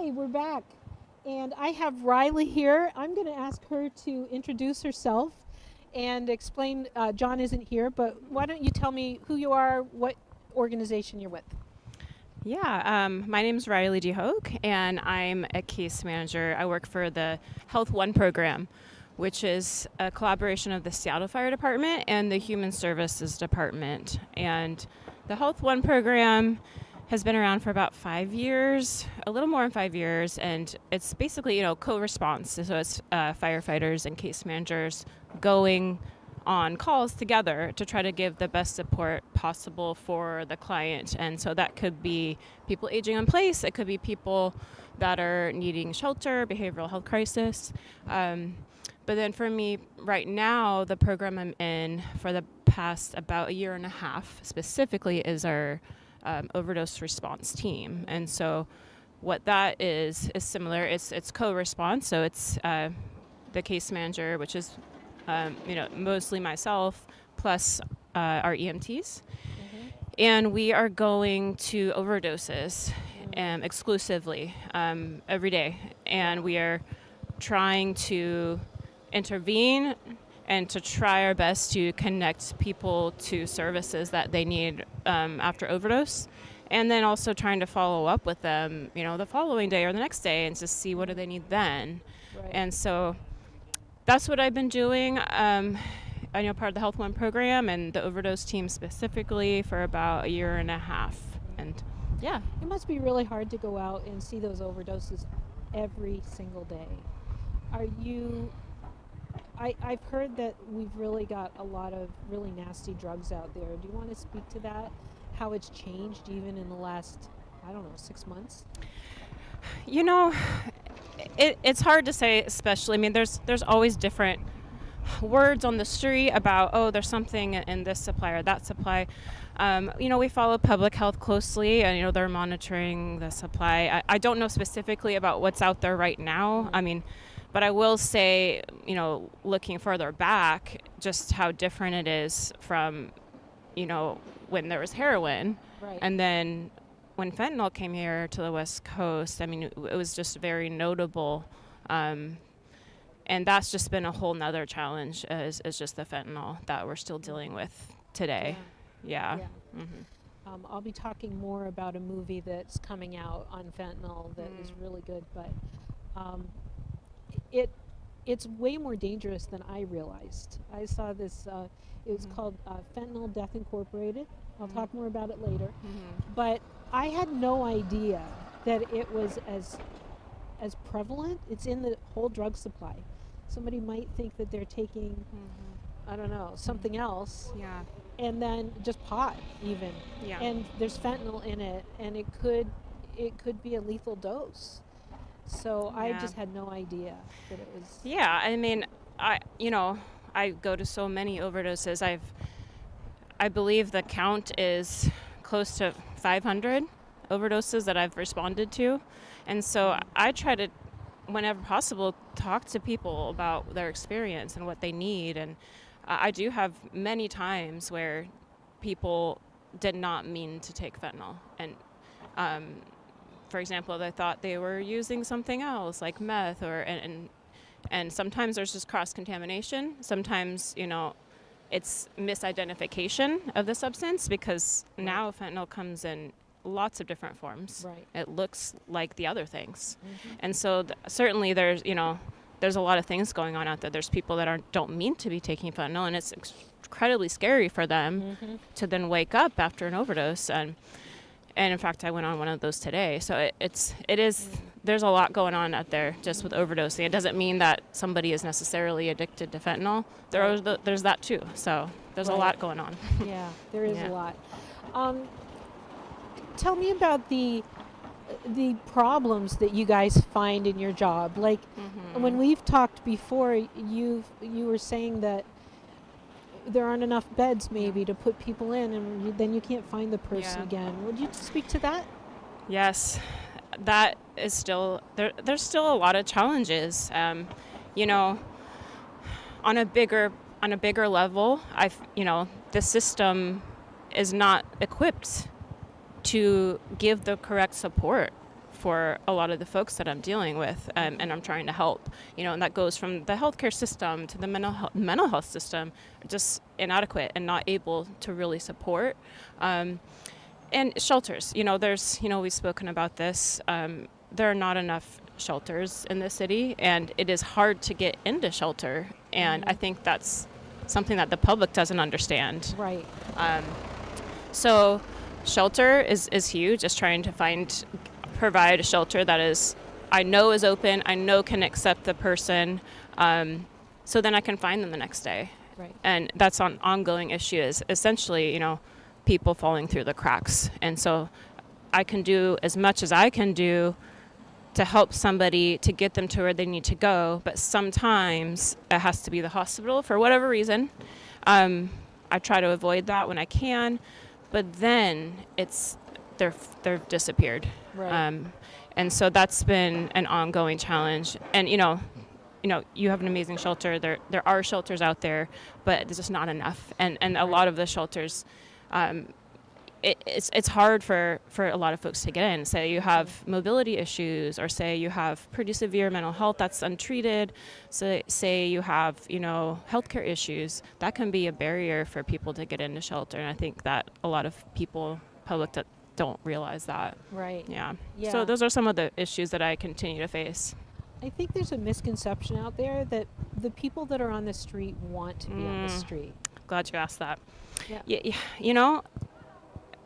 Okay, we're back. And I have Riley here. I'm going to ask her to introduce herself and explain. John isn't here, but why don't you tell me who you are, what organization you're with? Yeah, my name is Riley D. Hoog, and I'm a case manager. I work for the HealthOne program, which is a collaboration of the Seattle Fire Department and the Human Services Department. And the HealthOne program has been around for about 5 years, a little more than 5 years, and it's basically, co-response. So it's firefighters and case managers going on calls together to try to give the best support possible for the client. And so that could be people aging in place, it could be people that are needing shelter, behavioral health crisis. But then for me right now, the program I'm in for the past about a year and a half specifically is our overdose response team. And so what that is similar. It's co-response. So it's the case manager, which is mostly myself, plus our EMTs. And we are going to overdoses exclusively every day. And we are trying to intervene and to try our best to connect people to services that they need after overdose. And then also trying to follow up with them, the following day or the next day and just see what do they need then. Right. And so that's what I've been doing. I know part of the HealthOne program and the overdose team specifically for about a year and a half. And yeah. It must be really hard to go out and see those overdoses every single day. Are you... I've heard that we've really got a lot of really nasty drugs out there. Do you want to speak to that? How it's changed even in the last, 6 months? It's hard to say, especially. I mean, there's always different words on the street about, there's something in this supply or that supply. We follow public health closely, and they're monitoring the supply. I don't know specifically about what's out there right now. I mean, but I will say, looking further back, just how different it is from, when there was heroin. Right. And then when fentanyl came here to the West Coast, I mean, it was just very notable. And that's just been a whole nother challenge is just the fentanyl that we're still dealing with today. Yeah. Mm-hmm. I'll be talking more about a movie that's coming out on fentanyl that is really good, but it's way more dangerous than I realized. I saw this, it was called Fentanyl Death Incorporated. I'll talk more about it later. But I had no idea that it was as prevalent. It's in the whole drug supply. Somebody might think that they're taking, something else. Yeah. And then just pot even. Yeah. And there's fentanyl in it, and it could be a lethal dose. So I just had no idea that it was. Yeah, I mean, I go to so many overdoses. I believe the count is close to 500 overdoses that I've responded to. And so I try to, whenever possible, talk to people about their experience and what they need. And I do have many times where people did not mean to take fentanyl. And for example, they thought they were using something else like meth and sometimes there's just cross-contamination. Sometimes, it's misidentification of the substance because now fentanyl comes in lots of different forms. Right. It looks like the other things. And so certainly there's a lot of things going on out there. There's people that don't mean to be taking fentanyl, and it's incredibly scary for them to then wake up after an overdose. And in fact, I went on one of those today. So it is. There's a lot going on out there just with overdosing. It doesn't mean that somebody is necessarily addicted to fentanyl. There's that too. So there's a lot going on. Yeah, there is a lot. Tell me about the problems that you guys find in your job. Like when we've talked before, you were saying that there aren't enough beds maybe to put people in, and then you can't find the person again. Would you speak to that? Yes, that is still there. There's still a lot of challenges. On a bigger level, the system is not equipped to give the correct support for a lot of the folks that I'm dealing with, and I'm trying to help. And that goes from the healthcare system to the mental health system, just inadequate and not able to really support. And shelters, we've spoken about this. There are not enough shelters in the city, and it is hard to get into shelter. And I think that's something that the public doesn't understand. Right. So shelter is huge, just trying to provide a shelter that I know is open, I know can accept the person, so then I can find them the next day. Right. And that's an ongoing issue, is essentially, people falling through the cracks. And so I can do as much as I can do to help somebody to get them to where they need to go, but sometimes it has to be the hospital for whatever reason. I try to avoid that when I can, but then they're disappeared. Right. And so that's been an ongoing challenge. And you have an amazing shelter. There are shelters out there, but there's just not enough. And a lot of the shelters, it's hard for a lot of folks to get in. Say you have mobility issues, or say you have pretty severe mental health that's untreated. So say you have, healthcare issues. That can be a barrier for people to get into shelter. And I think that a lot of public that don't realize that. Right. Yeah. Yeah. So those are some of the issues that I continue to face. I think there's a misconception out there that the people that are on the street want to be on the street. Glad you asked that. Yeah.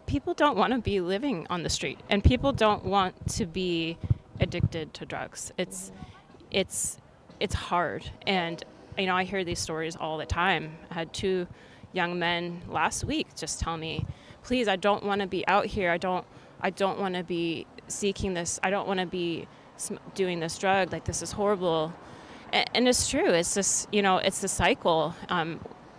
People don't want to be living on the street, and people don't want to be addicted to drugs. It's hard. And, I hear these stories all the time. I had 2 young men last week just tell me, please, I don't want to be out here. I don't want to be seeking this. I don't want to be doing this drug. Like, this is horrible. And it's true. It's just, it's the cycle.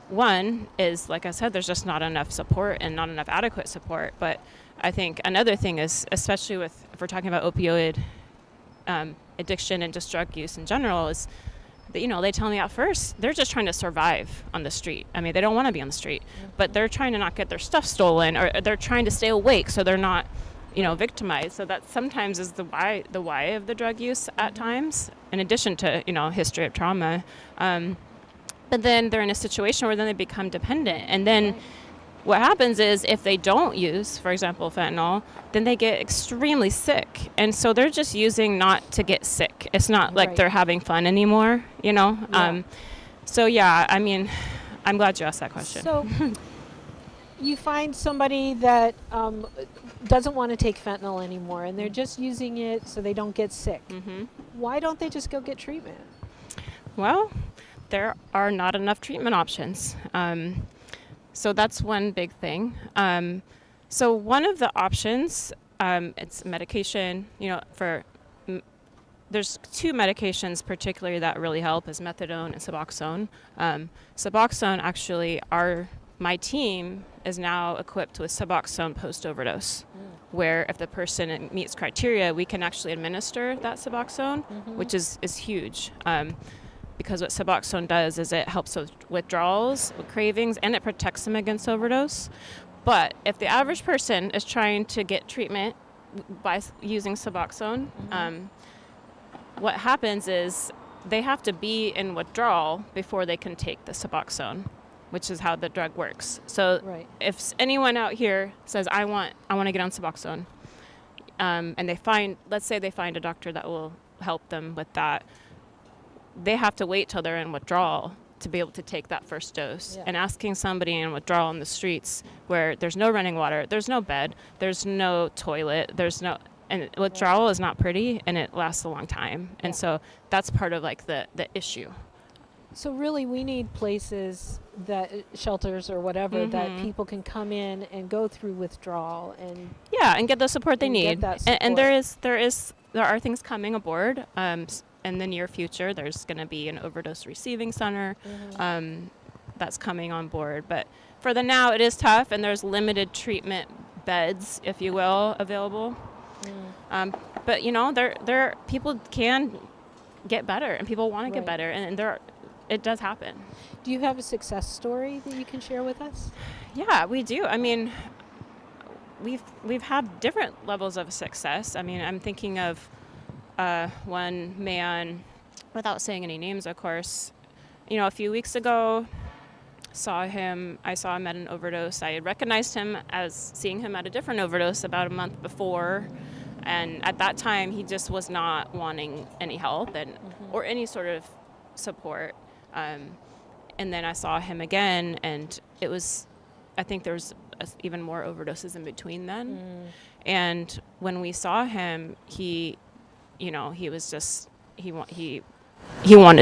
One is, like I said, there's just not enough support and not enough adequate support. But I think another thing is, especially if we're talking about opioid addiction and just drug use in general, is that, they tell me at first they're just trying to survive on the street. I mean, they don't want to be on the street, but they're trying to not get their stuff stolen, or they're trying to stay awake so they're not, victimized. So that sometimes is the why of the drug use at times, in addition to, history of trauma. But then they're in a situation where then they become dependent. And then what happens is, if they don't use, for example, fentanyl, then they get extremely sick. And so they're just using not to get sick. It's not like they're having fun anymore, Yeah. So, yeah, I mean, I'm glad you asked that question. So you find somebody that doesn't want to take fentanyl anymore, and they're just using it so they don't get sick. Mm-hmm. Why don't they just go get treatment? Well, there are not enough treatment options. So that's one big thing. So one of the options, it's medication, there's 2 medications particularly that really help, is methadone and Suboxone. Suboxone, actually, my team is now equipped with Suboxone post-overdose, where if the person meets criteria, we can actually administer that Suboxone, which is huge. Because what Suboxone does is it helps with withdrawals, with cravings, and it protects them against overdose. But if the average person is trying to get treatment by using Suboxone, what happens is they have to be in withdrawal before they can take the Suboxone, which is how the drug works. So if anyone out here says, I want to get on Suboxone, and let's say they find a doctor that will help them with that, they have to wait till they're in withdrawal to be able to take that first dose. And asking somebody in withdrawal on the streets, where there's no running water, there's no bed, there's no toilet, and withdrawal is not pretty, and it lasts a long time. And so that's part of the issue. So really, we need places, shelters or whatever, that people can come in and go through withdrawal and get the support they need. Get that support. And there are things coming aboard. In the near future, there's going to be an overdose receiving center that's coming on board. But for the now, it is tough, and there's limited treatment beds, if you will, available. But there people can get better, and people want to get better, and it does happen. Do you have a success story that you can share with us? Yeah, we do. I mean, we've had different levels of success. I mean, I'm thinking of one man, without saying any names, of course. A few weeks ago, I saw him at an overdose. I had recognized him as seeing him at a different overdose about a month before. And at that time, he just was not wanting any help or any sort of support. And then I saw him again, and I think there was even more overdoses in between then. And when we saw him, he wanted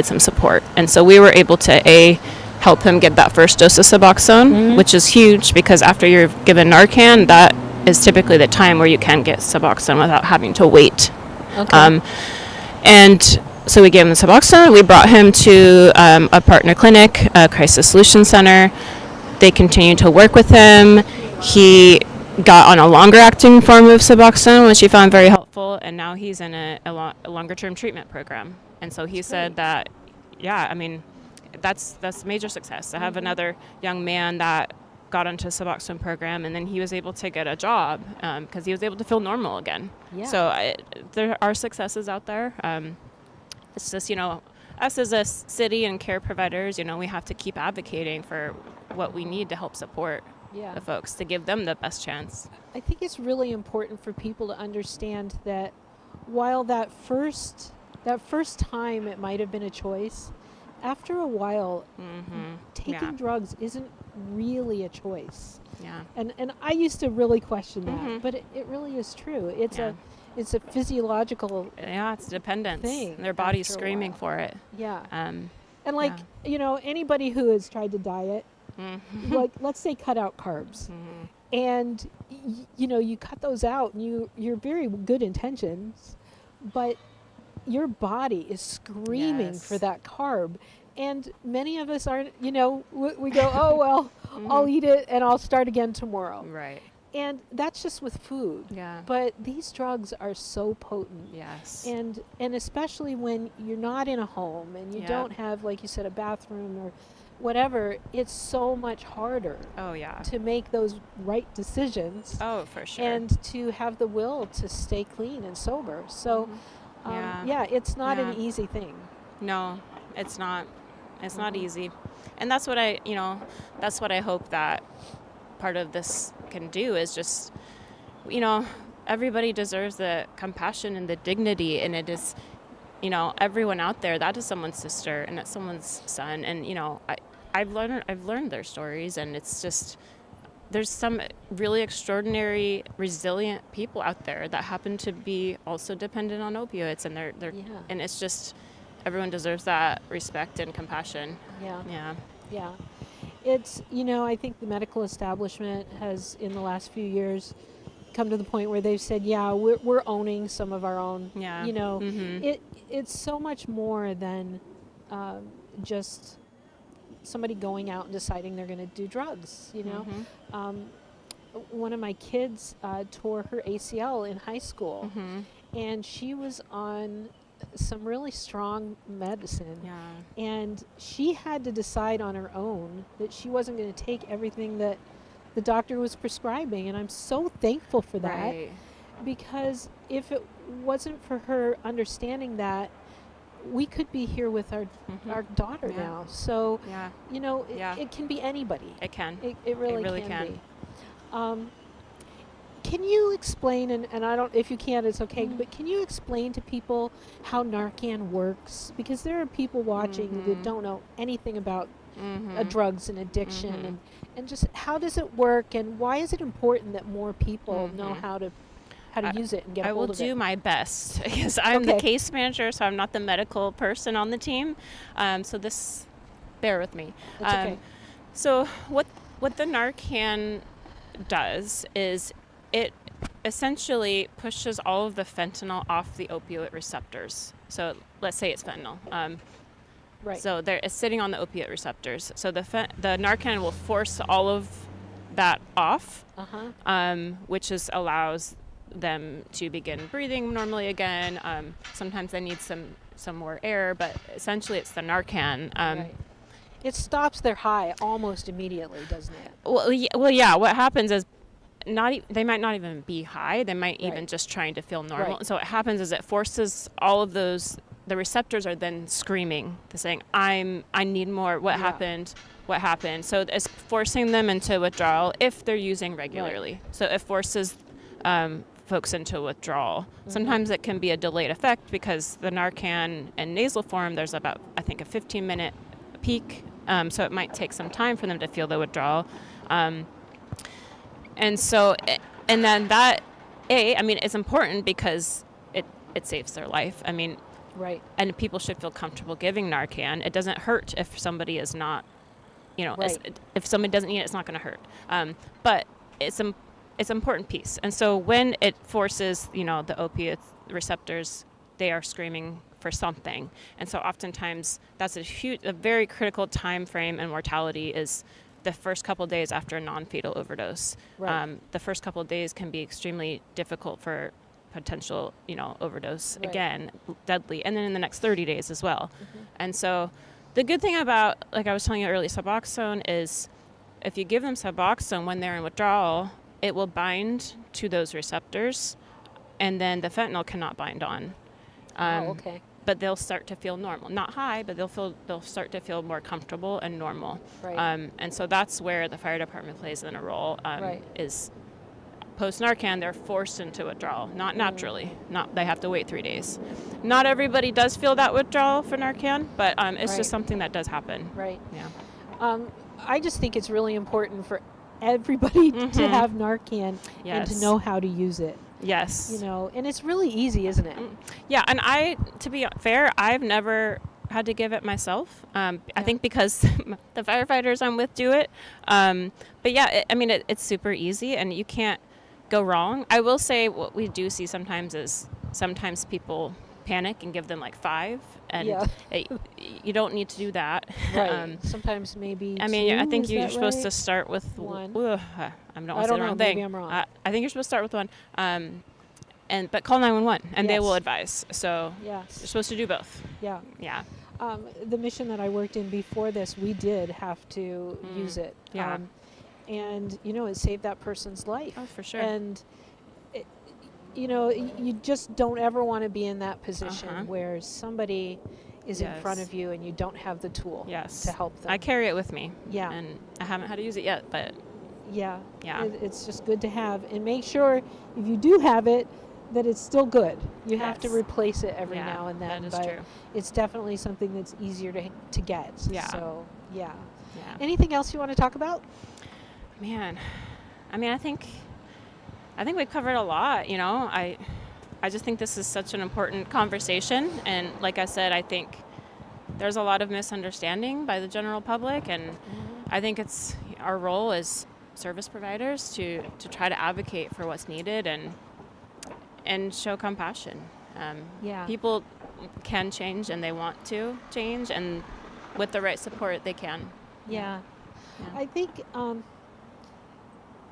some support. And so we were able to, help him get that first dose of Suboxone, which is huge because after you're given Narcan, that is typically the time where you can get Suboxone without having to wait. Okay. And so we gave him the Suboxone. We brought him to a partner clinic, a crisis solution center. They continued to work with him. He got on a longer acting form of Suboxone, which he found very helpful, and now he's in a longer term treatment program. And so he said that, that's major success. I have another young man that got onto a Suboxone program, and then he was able to get a job because he was able to feel normal again. Yeah. So there are successes out there. It's just, us as a city and care providers, we have to keep advocating for what we need to help support the folks, to give them the best chance. I think it's really important for people to understand that while that first time it might have been a choice, after a while, taking drugs isn't really a choice. Yeah. And I used to really question that, but it really is true. It's a physiological it's dependence thing. Their body's screaming for it. Yeah. And anybody who has tried to diet, like let's say cut out carbs, and you cut those out, and you're very good intentions, but your body is screaming for that carb. And many of us aren't, we go, oh, well, I'll eat it and I'll start again tomorrow. Right. And that's just with food. Yeah. But these drugs are so potent. Yes. And especially when you're not in a home and you don't have, like you said, a bathroom or whatever, it's so much harder to make those right decisions. Oh, for sure. And to have the will to stay clean and sober. So, it's not an easy thing. No, it's not. It's not easy. And that's what I hope that part of this can do is just, everybody deserves the compassion and the dignity, and it is, everyone out there, that is someone's sister and that's someone's son. And, I've learned their stories, and it's just, there's some really extraordinary, resilient people out there that happen to be also dependent on opioids, and and it's just, everyone deserves that respect and compassion. Yeah. It's, I think the medical establishment has, in the last few years, come to the point where they've said, we're owning some of our own. Yeah. It's so much more than just somebody going out and deciding they're going to do drugs, One of my kids tore her ACL in high school, and she was on some really strong medicine, and she had to decide on her own that she wasn't going to take everything that the doctor was prescribing, and I'm so thankful for that, because if it wasn't for her understanding that, we could be here with our daughter now. So it can be anybody. It can. It really can be. Can you explain, and I don't, if you can't, it's okay, but can you explain to people how Narcan works? Because there are people watching that don't know anything about drugs and addiction, and just how does it work, and why is it important that more people know how to use it and get a hold of it? I will do my best, because I'm the case manager, so I'm not the medical person on the team. So bear with me. That's okay. So what the Narcan does is it essentially pushes all of the fentanyl off the opioid receptors. So let's say it's fentanyl. Right. So it's sitting on the opioid receptors. So the Narcan will force all of that off, which allows them to begin breathing normally again. Sometimes they need some more air, but essentially it's the Narcan. Right. It stops their high almost immediately, doesn't it? Well, yeah. What happens is they might not even be high. They might even Right. just trying to feel normal. Right. So what happens is it forces all of those. The receptors are then screaming, they're saying, I need more. What Yeah. happened? What happened? So it's forcing them into withdrawal if they're using regularly. So it forces folks into withdrawal. Sometimes it can be a delayed effect because the Narcan in nasal form, there's about, I think, a 15-minute peak. So it might take some time for them to feel the withdrawal. And then that, it's important because it saves their life. Right. And people should feel comfortable giving Narcan. It doesn't hurt if somebody is not, Right. if somebody doesn't need it, it's not going to hurt. But it's an important piece. And so when it forces, the opiate receptors, they are screaming for something. And so oftentimes that's a very critical time frame in mortality is the first couple of days after a non-fatal overdose. Right. The first couple of days can be extremely difficult for potential, overdose, Right. again, deadly, and then in the next 30 days as well. And so the good thing about, like I was telling you earlier, Suboxone is if you give them Suboxone when they're in withdrawal, it will bind to those receptors, and then the fentanyl cannot bind on. Okay. But they'll start to feel normal. Not high, but they'll start to feel more comfortable and normal. Right. And so that's where the fire department plays in a role. Right. Is post Narcan, they're forced into withdrawal, not naturally. They have to wait 3 days. Not everybody does feel that withdrawal for Narcan, but it's Right. just something that does happen. Right. Yeah. I just think it's really important for everybody to have Narcan and Yes. to know how to use it. Yes. And it's really easy, isn't it? Yeah, and to be fair, I've never had to give it myself. I think because the firefighters I'm with do it. But yeah, it's super easy, and you can't go wrong. I will say what we do see sometimes is sometimes people panic and give them like 5, and Yeah. you don't need to do that. Right. Sometimes maybe. I 2, think is you're that supposed right? to start with 1. I don't want to say I don't the know. wrong thing. Maybe I'm wrong. I think you're supposed to start with 1. But call 911, and they will Yes. advise. So you're Yes. supposed to do both. Yeah. Yeah. The mission that I worked in before this, we did have to use it. Yeah. And it saved that person's life. Oh, for sure. And you just don't ever want to be in that position where somebody is in front Yes. of you and you don't have the tool Yes. to help them. I carry it with me. Yeah. And I haven't had to use it yet, but Yeah. Yeah. It's just good to have, and make sure if you do have it that it's still good. You have to Yes. replace it every Yeah, now and then. that is but true. It's definitely something that's easier to get. Yeah. So yeah. yeah. Anything else you want to talk about? Man, I think we've covered a lot. I just think this is such an important conversation, and like I said, I think there's a lot of misunderstanding by the general public, and I think it's our role as service providers to try to advocate for what's needed and show compassion. Yeah. People can change, and they want to change, and with the right support, they can. Yeah. Yeah. I think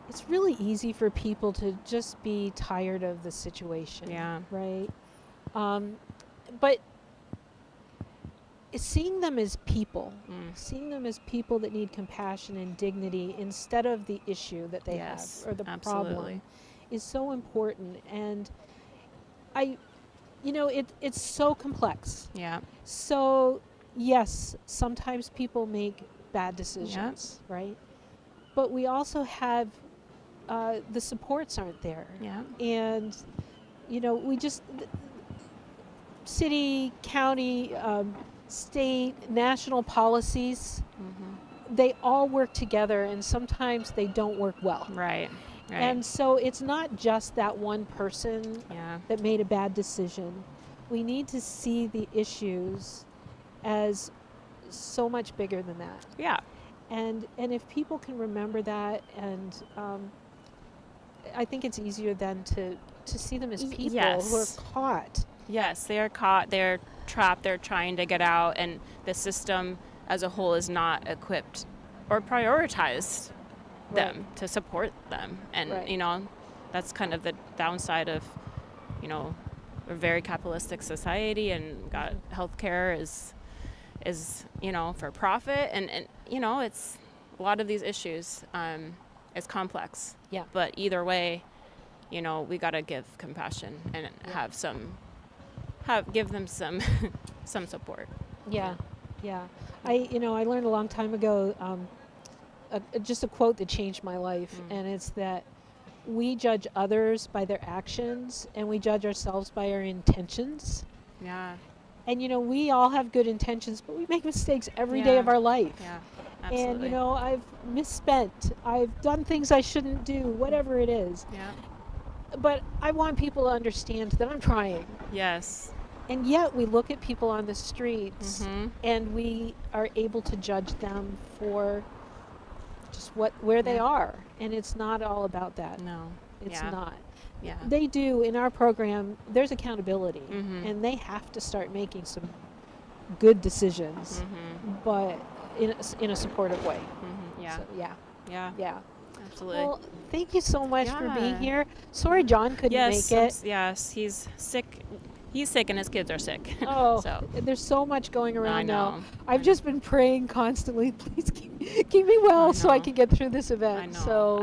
it's really easy for people to just be tired of the situation. Yeah. Right? But seeing them as people, seeing them as people that need compassion and dignity instead of the issue that they Yes, have or the absolutely. problem is so important. And it's so complex. Yeah. So, yes, sometimes people make bad decisions, right? But we also have the supports aren't there. Yeah. And, we just, city, county, state, national policies, they all work together, and sometimes they don't work well. Right. Right. And so it's not just that one person yeah. that made a bad decision. We need to see the issues as so much bigger than that. Yeah. And if people can remember that, and I think it's easier then to see them as people who are Yes. caught. Yes, they are caught, they're trapped, they're trying to get out, and the system as a whole is not equipped or prioritized them to support them. And, that's kind of the downside of, a very capitalistic society, and got healthcare is for profit, and it's a lot of these issues. it's complex. Yeah. But either way, you know, we got to give compassion and give them some some support. Yeah. I learned a long time ago just a quote that changed my life, and it's that we judge others by their actions and we judge ourselves by our intentions. Yeah. And we all have good intentions, but we make mistakes every day of our life. Yeah. Absolutely. And I've misspent. I've done things I shouldn't do, whatever it is. Yeah. But I want people to understand that I'm trying. Yes. And yet we look at people on the streets Mm-hmm. and we are able to judge them for just where they are. And it's not all about that. No. It's Yeah. not. Yeah. They do, in our program, there's accountability. Mhm. And they have to start making some good decisions, Mhm. but in a supportive way. Mhm. Yeah. So, Yeah. yeah. Absolutely. Well, thank you so much for being Yeah. here. Sorry John couldn't yes. make it. Yes. He's sick. He's sick and his kids are sick. Oh, So there's so much going around now. know. I've just been praying constantly, please keep me well so I know. can get through this event. I know. So